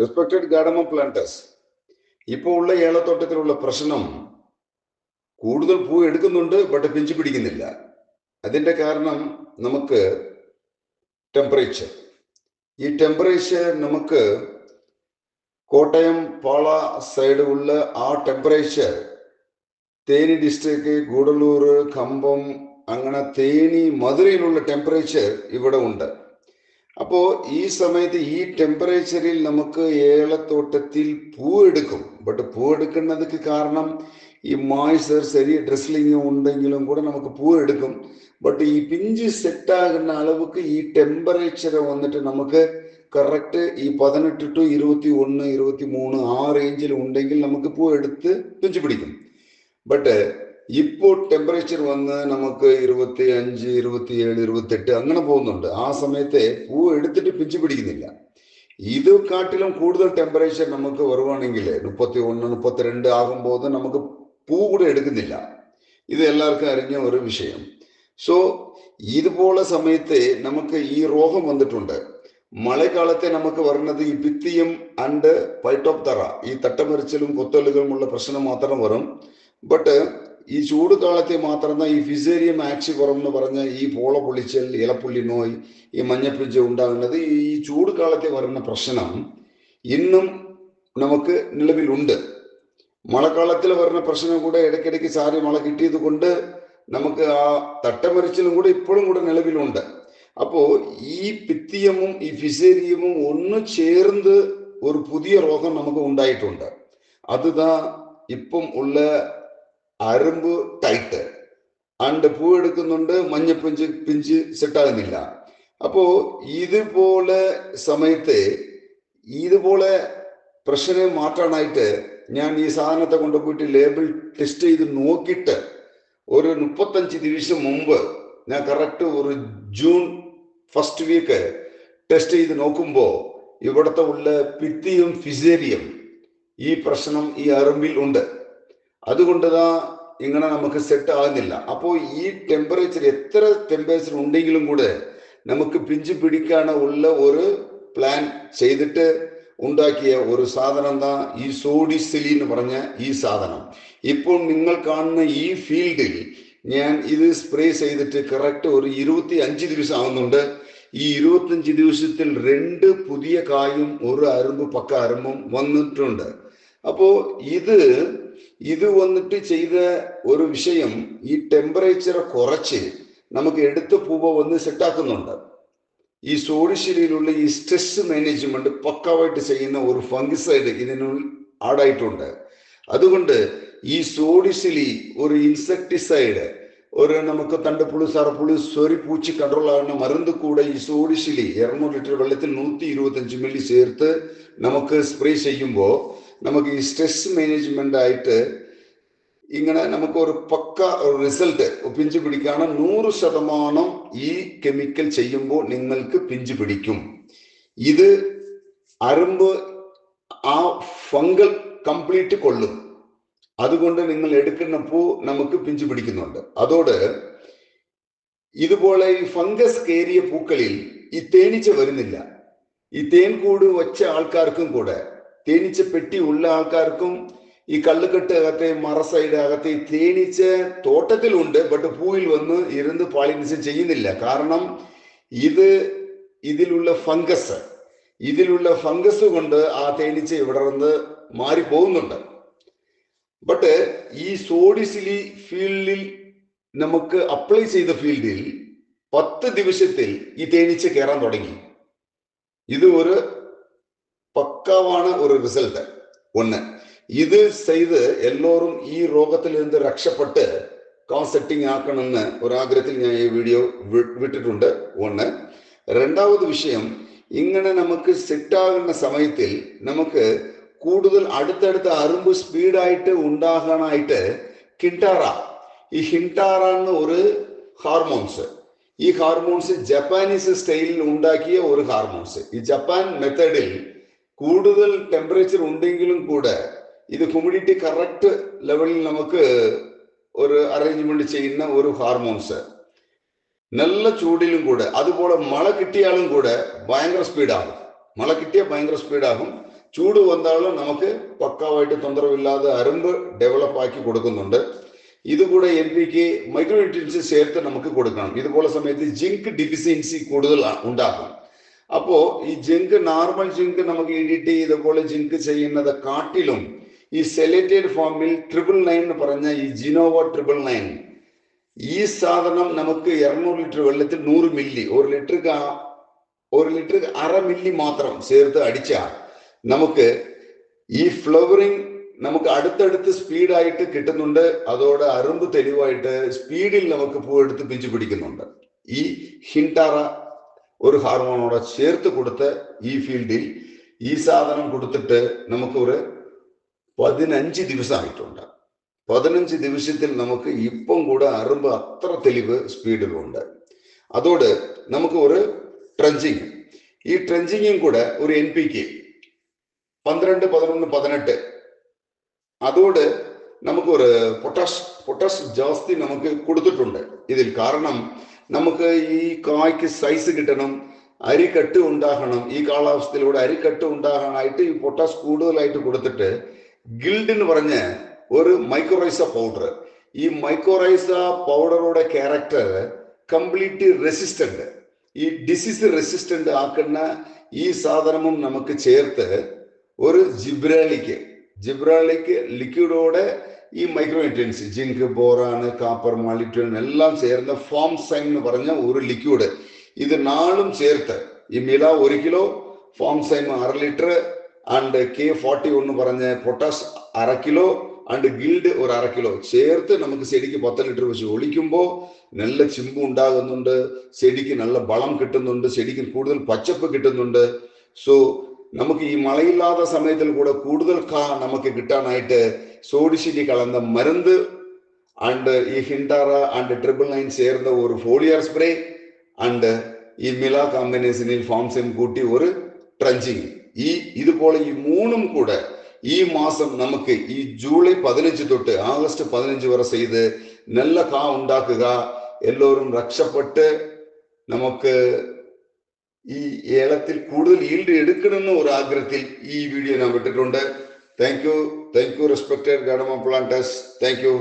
Respected garden planters, ഇപ്പോൾ ഉള്ള ഏലത്തോട്ടത്തിലുള്ള പ്രശ്നം കൂടുതൽ പൂ എടുക്കുന്നുണ്ട്, ബട്ട് പിഞ്ചു പിടിക്കുന്നില്ല. അതിൻ്റെ കാരണം നമുക്ക് ടെമ്പറേച്ചർ. ഈ ടെമ്പറേച്ചർ നമുക്ക് കോട്ടയം പാള സൈഡ് ഉള്ള ആ ടെമ്പറേച്ചർ തേനി ഡിസ്ട്രിക്ട്, ഗൂഡല്ലൂർ, കമ്പം, അങ്ങനെ തേനി, മധുരയിലുള്ള ടെമ്പറേച്ചർ ഇവിടെ ഉണ്ട്. അപ്പോൾ ഈ സമയത്ത് ഈ ടെമ്പറേച്ചറിൽ നമുക്ക് ഏലത്തോട്ടത്തിൽ പൂ എടുക്കും. ബട്ട് പൂ എടുക്കുന്നതിന് കാരണം ഈ മോയ്സ്ചർ, ചെറിയ ഡ്രിസ്ലിംഗ് ഉണ്ടെങ്കിലും കൂടെ നമുക്ക് പൂ എടുക്കും. ബട്ട് ഈ പിഞ്ച് സെറ്റാകുന്ന അളവുക്ക് ഈ ടെമ്പറേച്ചർ വന്നിട്ട് നമുക്ക് കറക്റ്റ് ഈ 18 to 21, 23 ആ റേഞ്ചിൽ ഉണ്ടെങ്കിൽ നമുക്ക് പൂ എടുത്ത് പിഞ്ചു പിടിക്കും. ബട്ട് ഇപ്പോൾ ടെമ്പറേച്ചർ വന്ന് നമുക്ക് 25, 27, 28 അങ്ങനെ പോകുന്നുണ്ട്. ആ സമയത്ത് പൂ എടുത്തിട്ട് പിഞ്ചു പിടിക്കുന്നില്ല. ഇത് കാട്ടിലും കൂടുതൽ ടെമ്പറേച്ചർ നമുക്ക് വരുവാണെങ്കിൽ 31, 32 ആകുമ്പോൾ നമുക്ക് പൂ കൂടെ എടുക്കുന്നില്ല. ഇത് എല്ലാവർക്കും അറിഞ്ഞ ഒരു വിഷയം. സോ ഇതുപോലെ സമയത്ത് നമുക്ക് ഈ രോഗം വന്നിട്ടുണ്ട്. മഴക്കാലത്തെ നമുക്ക് വരുന്നത് ഈ പിത്തിയം ആൻഡ് പൈറ്റോപ്തറ, ഈ തട്ടമരിച്ചലും കൊത്തലുകളുമുള്ള പ്രശ്നം മാത്രം വരും. ബട്ട് ഈ ചൂട് കാലത്തെ മാത്രം ഈ ഫിസേരിയം ആക്സിഫറം എന്ന് പറഞ്ഞ ഈ പോള പൊളിച്ചൽ, ഇലപ്പുള്ളി നോയ്, ഈ മഞ്ഞപ്പിഞ്ച ഉണ്ടാകുന്നത് ഈ ചൂട് കാലത്തെ വരുന്ന പ്രശ്നം ഇന്നും നമുക്ക് നിലവിലുണ്ട്. മഴക്കാലത്തിൽ വരുന്ന പ്രശ്നം കൂടെ ഇടയ്ക്കിടയ്ക്ക് സാരി മഴ കിട്ടിയത് കൊണ്ട് നമുക്ക് ആ തട്ടമരിച്ചലും കൂടെ ഇപ്പോഴും കൂടെ നിലവിലുണ്ട്. അപ്പോൾ ഈ പിത്തിയമും ഈ ഫിസേരിയമും ഒന്ന് ചേർന്ന് ഒരു പുതിയ രോഗം നമുക്ക് ഉണ്ടായിട്ടുണ്ട്. അതുതാ ഇപ്പം ഉള്ള അരമ്പ് ടൈറ്റ് ആണ്ട് പൂ എടുക്കുന്നുണ്ട്, പിഞ്ച് സെറ്റാകുന്നില്ല. അപ്പോ ഇതുപോലെ സമയത്ത് ഇതുപോലെ പ്രശ്നം മാറ്റാനായിട്ട് ഞാൻ ഈ സാധനത്തെ കൊണ്ടുപോയിട്ട് ലേബിൾ ടെസ്റ്റ് ചെയ്ത് നോക്കിയിട്ട് ഒരു 35 ദിവസം മുമ്പ് ഞാൻ കറക്റ്റ് ഒരു ജൂൺ ഫസ്റ്റ് വീക്ക് ടെസ്റ്റ് ചെയ്ത് നോക്കുമ്പോൾ ഇവിടുത്തെ ഉള്ള പിത്തിയും ഫിസേരിയം ഈ പ്രശ്നം ഈ അരമ്പിൽ ഉണ്ട്. അതുകൊണ്ടതാ ഇങ്ങനെ നമുക്ക് സെറ്റ് ആകുന്നില്ല. അപ്പോൾ ഈ ടെമ്പറേച്ചർ എത്ര ടെമ്പറേച്ചർ ഉണ്ടെങ്കിലും കൂടെ നമുക്ക് പിഞ്ചു പിടിക്കാനുള്ള ഒരു പ്ലാൻ ചെയ്തിട്ട് ഉണ്ടാക്കിയ ഒരു സാധനം എന്താ ഈ സോഡിസിലി എന്ന് പറഞ്ഞ ഈ സാധനം. ഇപ്പോൾ നിങ്ങൾ കാണുന്ന ഈ ഫീൽഡിൽ ഞാൻ ഇത് സ്പ്രേ ചെയ്തിട്ട് കറക്റ്റ് ഒരു 25 ദിവസം ആകുന്നുണ്ട്. ഈ 25 ദിവസത്തിൽ 2 പുതിയ കായും ഒരു അരമ്പ് പക്ക അരമ്പും വന്നിട്ടുണ്ട്. അപ്പോ ഇത് വന്നിട്ട് ചെയ്ത ഒരു വിഷയം ഈ ടെമ്പറേച്ചർ കുറച്ച് നമുക്ക് എടുത്ത പൂവ വന്ന് സെറ്റാക്കുന്നുണ്ട്. ഈ സോഡിസിലിയിലുള്ള ഈ സ്ട്രെസ് മാനേജ്മെന്റ് പക്കാവായിട്ട് ചെയ്യുന്ന ഒരു ഫംഗിസൈഡ് ഇതിനുള്ളിൽ ആഡായിട്ടുണ്ട്. അതുകൊണ്ട് ഈ സോഡിസിലി ഒരു ഇൻസെക്ടിസൈഡ്, ഒരു നമുക്ക് തണ്ടുപുഴു, സറപ്പുഴു, സൊറി പൂച്ചി കൺട്രോൾ ആകുന്ന മരുന്ന് കൂടെ ഈ സോഡിസിലി 200 ലിറ്റർ വെള്ളത്തിൽ 125 മില്ലി ചേർത്ത് നമുക്ക് സ്പ്രേ ചെയ്യുമ്പോൾ നമുക്ക് ഈ സ്ട്രെസ് മാനേജ്മെന്റ് ആയിട്ട് ഇങ്ങനെ നമുക്ക് ഒരു പക്ക റിസൾട്ട് പിഞ്ചു പിടിക്കാണ്. 100% ഈ കെമിക്കൽ ചെയ്യുമ്പോൾ നിങ്ങൾക്ക് പിഞ്ചു പിടിക്കും. ഇത് അരമ്പ് ആ ഫംഗൽ കംപ്ലീറ്റ് കൊള്ളും. അതുകൊണ്ട് നിങ്ങൾ എടുക്കുന്ന പൂ നമുക്ക് പിഞ്ചു പിടിക്കുന്നുണ്ട്. അതോട് ഇതുപോലെ ഈ ഫംഗസ് കയറിയ പൂക്കളിൽ ഈ തേനീച്ച വരുന്നില്ല. ഈ തേൻ കൂട് വച്ച ആൾക്കാർക്കും കൂടെ, തേനീച്ച പെട്ടി ഉള്ള ആൾക്കാർക്കും ഈ കള്ളുകെട്ട് അകത്തെ മറ സൈഡ് അകത്തെ ഈ തേനീച്ച തോട്ടത്തിലുണ്ട്, ബട്ട് പൂവിൽ വന്ന് ഇരുന്ന് പോളിനേഷൻ ചെയ്യുന്നില്ല. കാരണം ഇതിലുള്ള ഫംഗസ് കൊണ്ട് ആ തേനീച്ച ഇവിടെ നിന്ന് മാറി പോകുന്നുണ്ട്. ബട്ട് ഈ സോഡിസിലി ഫീൽഡിൽ നമുക്ക് അപ്ലൈ ചെയ്ത ഫീൽഡിൽ 10 ദിവസത്തിൽ ഈ തേനീച്ച കയറാൻ തുടങ്ങി. ഇത് ഒരു പക്കാവാണ് ഒരു റിസൾട്ട്. ഒന്ന് ഇത് ചെയ്ത് എല്ലാവരും ഈ രോഗത്തിൽ നിന്ന് രക്ഷപ്പെട്ട് സെറ്റിംഗ് ആക്കണമെന്ന് ഒരാഗ്രഹത്തിൽ ഞാൻ ഈ വീഡിയോ വിട്ടിട്ടുണ്ട്. ഒന്ന്. രണ്ടാമത് വിഷയം, ഇങ്ങനെ നമുക്ക് സെറ്റാകുന്ന സമയത്തിൽ നമുക്ക് കൂടുതൽ അടുത്തടുത്ത അരുമ്പ് സ്പീഡായിട്ട് ഉണ്ടാകാനായിട്ട് ഈ ഹിൻടാറ എന്ന ഒരു ഹാർമോൺസ്, ഈ ഹാർമോൺസ് ജപ്പാനീസ് സ്റ്റൈലിൽ ഉണ്ടാക്കിയ ഒരു ഹാർമോൺസ്. ഈ ജപ്പാൻ മെത്തേഡിൽ കൂടുതൽ ടെമ്പറേച്ചർ ഉണ്ടെങ്കിലും കൂടെ ഇത് ഹ്യൂമിഡിറ്റി കറക്റ്റ് ലെവലിൽ നമുക്ക് ഒരു അറേഞ്ച്മെന്റ് ചെയ്യുന്ന ഒരു ഹാർമോൺസ്. നല്ല ചൂടിലും കൂടെ അതുപോലെ മഴ കിട്ടിയാലും കൂടെ ഭയങ്കര സ്പീഡാകും. മഴ കിട്ടിയാൽ ഭയങ്കര സ്പീഡാകും. ചൂട് വന്നാലും നമുക്ക് പക്കാവായിട്ട് തൊന്തരവില്ലാതെ അരുമ്പ് ഡെവലപ്പ് ആക്കി കൊടുക്കുന്നുണ്ട്. ഇതുകൂടെ NPK മൈക്രോ ന്യൂട്രിയൻസ് ചേർത്ത് നമുക്ക് കൊടുക്കണം. ഇതുപോലെ സമയത്ത് ജിങ്ക് ഡിഫിഷ്യൻസി കൂടുതൽ ഉണ്ടാകും. അപ്പോ ഈ ജിങ്ക്, നോർമൽ ജിങ്ക് നമുക്ക് EDT ഇതുപോലെ ജിങ്ക് ചെയ്യുന്നത് കാട്ടിലും ഈ സെലേറ്റഡ് ഫോമിൽ 999 എന്ന് പറഞ്ഞ ഈ ജിനോവ 999 ഈ സാധനം നമുക്ക് 200 ലിറ്റർ വെള്ളത്തിൽ 100 മില്ലി, ഒരു ലിറ്റർക്ക് 1.5 മില്ലി മാത്രം ചേർത്ത് അടിച്ചാൽ നമുക്ക് ഈ ഫ്ലവറിങ് നമുക്ക് അടുത്തടുത്ത് സ്പീഡായിട്ട് കിട്ടുന്നുണ്ട്. അതോടെ അരുമ്പ് തെളിവായിട്ട് സ്പീഡിൽ നമുക്ക് പൂവെടുത്ത് പിഞ്ചു പിടിക്കുന്നുണ്ട്. ഈ ഹിൻടാറ ഒരു ഹാർമോണോടെ ചേർത്ത് കൊടുത്ത് ഈ ഫീൽഡിൽ ഈ സാധനം കൊടുത്തിട്ട് നമുക്ക് ഒരു 15 ദിവസമായിട്ടുണ്ട്. 15 ദിവസത്തിൽ നമുക്ക് ഇപ്പം കൂടെ അരുമ്പ് അത്ര തെളിവ് സ്പീഡിലുണ്ട്. അതോട് നമുക്ക് ഒരു ട്രഞ്ചിങ്, ഈ ട്രഞ്ചിങ്ങും കൂടെ ഒരു NPK 12, 11, 18 അതോട് നമുക്ക് ഒരു പൊട്ടാഷ് ജാസ്തി നമുക്ക് കൊടുത്തിട്ടുണ്ട് ഇതിൽ. കാരണം നമുക്ക് ഈ കായ്ക്ക് സൈസ് കിട്ടണം, അരിക്കട്ട് ഉണ്ടാകണം. ഈ കാലാവസ്ഥയിലൂടെ അരിക്കട്ട് ഉണ്ടാകാനായിട്ട് ഈ പൊട്ടാഷ് കൂടുതലായിട്ട് കൊടുത്തിട്ട് ഗിൽഡ് എന്ന് പറഞ്ഞ ഒരു മൈക്രോറൈസ പൗഡർ, ഈ മൈക്രോറൈസ പൗഡറുടെ ക്യാരക്ടർ കംപ്ലീറ്റ് റെസിസ്റ്റന്റ്, ഈ ഡിസീസ് റെസിസ്റ്റന്റ് ആക്കുന്ന ഈ സാധനവും നമുക്ക് ചേർത്ത് ഒരു ജിബ്രാലിക് ലിക്വിഡോടെ ഈ മൈക്രോ ന്യൂട്രിയൻസ് ജിങ്ക്, ബോറാണ്, കാപ്പർ, മാലിറ്റ്യൂൺ എല്ലാം ചേർന്ന ഫോം സൈൻ എന്ന് പറഞ്ഞ ഒരു ലിക്വിഡ്, ഇത് 4ഉം ചേർത്ത് ഈ മില 1 കിലോ, ഫോം സൈൻ 1/2 ലിറ്റർ ആൻഡ് K41 പറഞ്ഞ പൊട്ടാഷ് 1/2 കിലോ ആൻഡ് ഗിൽഡ് ഒരു 1/2 കിലോ ചേർത്ത് നമുക്ക് ചെടിക്ക് 10 ലിറ്റർ വെച്ച് ഒഴിക്കുമ്പോൾ നല്ല ചിമ്പ് ഉണ്ടാകുന്നുണ്ട്, ചെടിക്ക് നല്ല ബളം കിട്ടുന്നുണ്ട്, ചെടിക്ക് കൂടുതൽ പച്ചപ്പ് കിട്ടുന്നുണ്ട്. സോ നമുക്ക് ഈ മഴയില്ലാത്ത സമയത്തിൽ കൂടെ കൂടുതൽ നമുക്ക് കിട്ടാനായിട്ട് സോഡിസിറ്റി കലർന്ന മരുന്ന് ആൻഡ് ഈ ഹിൻടാറ ആൻഡ് 999 ചേർന്ന ഒരു ഫോളിയർ സ്പ്രേ ആൻഡ് ഈ മില കോമ്പിനേഷനിൽ ഫോംസെം കൂട്ടി ഒരു ട്രഞ്ചിങ്, ഇതുപോലെ ഈ 3ഉം കൂടെ ഈ മാസം നമുക്ക് ഈ ജൂലൈ 15 തൊട്ട് ആഗസ്റ്റ് 15 വരെ ചെയ്ത് നല്ല ഉണ്ടാക്കുക. എല്ലാവരും രക്ഷപ്പെട്ട് നമുക്ക് ഈ ഏലത്തിൽ കൂടുതൽ ഈൽഡ് എടുക്കണമെന്ന ഒരു ആഗ്രഹത്തിൽ ഈ വീഡിയോ ഞാൻ വിട്ടിട്ടുണ്ട്. Thank you respected garden planters. Thank you.